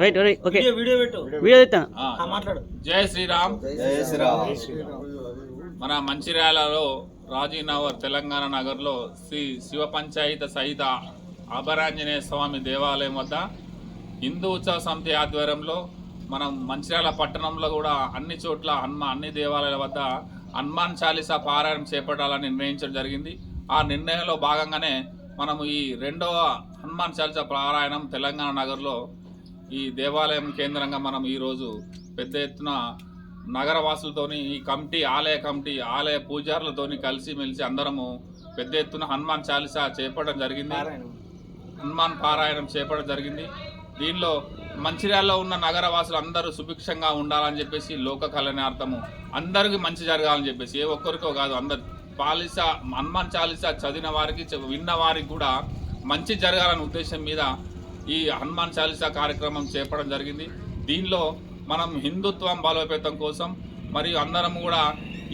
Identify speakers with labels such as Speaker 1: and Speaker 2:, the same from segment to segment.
Speaker 1: Right right okay video తెస్తాను
Speaker 2: మాట్లాడు. జై శ్రీరామ్.
Speaker 3: జై శ్రీరామ్.
Speaker 2: మన మంచిర్యాలలో రాజీనగర్ తెలంగాణ నగర్లో శ్రీ శివ పంచాయత సహిత అభరాంజనేయ స్వామి దేవాలయం వద్ద హిందూ ఉత్సవ సమితి ఆధ్వర్యంలో మనం మంచిర్యాల పట్టణంలో కూడా అన్ని చోట్ల అన్ని దేవాలయాల వద్ద హనుమాన్ చాలీసా పారాయణం చేపట్టాలని నిర్ణయించడం జరిగింది. ఆ నిర్ణయంలో భాగంగానే మనము ఈ రెండవ హనుమాన్ చాలీసా పారాయణం తెలంగాణ నగర్లో ఈ దేవాలయం కేంద్రంగా మనం ఈరోజు పెద్ద ఎత్తున నగరవాసులతోని ఈ కమిటీ ఆలయ పూజారులతోని కలిసిమెలిసి అందరము పెద్ద ఎత్తున హనుమాన్ చాలీసా చేపట్టడం జరిగింది. హనుమాన్ పారాయణం చేపట్టడం జరిగింది. దీనిలో మంచిర్యాలలో ఉన్న నగరవాసులు అందరూ సుభిక్షంగా ఉండాలని చెప్పేసి లోక కళ్యాణార్థము అందరికీ మంచి జరగాలని చెప్పేసి ఏ ఒక్కరికో కాదు అందరు హనుమాన్ చాలీసా చదివిన వారికి విన్న వారికి కూడా మంచి జరగాలనే ఉద్దేశం మీద ఈ హనుమాన్ చాలీసా కార్యక్రమం చేపట్టడం జరిగింది. దీనిలో మనం హిందుత్వం బలోపేతం కోసం మరియు అందరం కూడా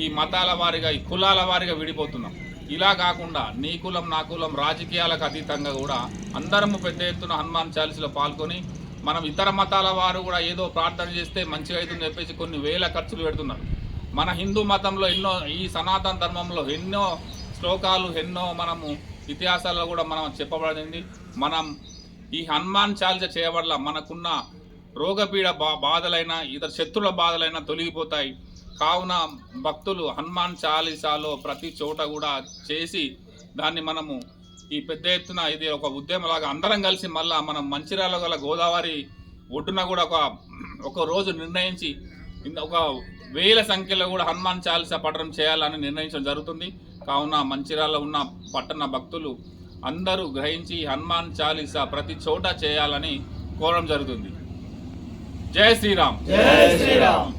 Speaker 2: ఈ మతాల వారిగా ఈ కులాల వారిగా విడిపోతున్నాం. ఇలా కాకుండా నీ కులం నా కులం రాజకీయాలకు అతీతంగా కూడా అందరము పెద్ద ఎత్తున హనుమాన్ చాలీసాలో పాల్గొని మనం ఇతర మతాల వారు కూడా ఏదో ప్రార్థన చేస్తే మంచిగా అవుతుందని చెప్పేసి కొన్ని వేల ఖర్చులు పెడుతున్నారు. మన హిందూ మతంలో ఈ సనాతన ధర్మంలో ఎన్నో శ్లోకాలు ఎన్నో మనము ఇతిహాసాల్లో కూడా మనం చెప్పబడింది. మనం ఈ హనుమాన్ చాలీసా చేయబడల మనకున్న రోగపీడ బాధలైన ఇతర శత్రుల బాధలైనా తొలగిపోతాయి. కావున భక్తులు హనుమాన్ చాలీసాలో ప్రతి చోట కూడా చేసి దాన్ని మనము ఈ పెద్ద ఎత్తున ఇది ఒక ఉద్యమంలాగా అందరం కలిసి మళ్ళా మనం మంచిర్యాల గల గోదావరి ఒడ్డున కూడా ఒక రోజు నిర్ణయించి ఒక వేల సంఖ్యలో కూడా హనుమాన్ చాలీసా పఠనం చేయాలని నిర్ణయించడం జరుగుతుంది. కావున మంచిర్యాలలో ఉన్న పట్టణ భక్తులు అందరూ గ్రహించి హనుమాన్ చాలీసా ప్రతి చోట చేయాలని కోరడం జరుగుతుంది. జై శ్రీరామ్.
Speaker 3: జై శ్రీరామ్.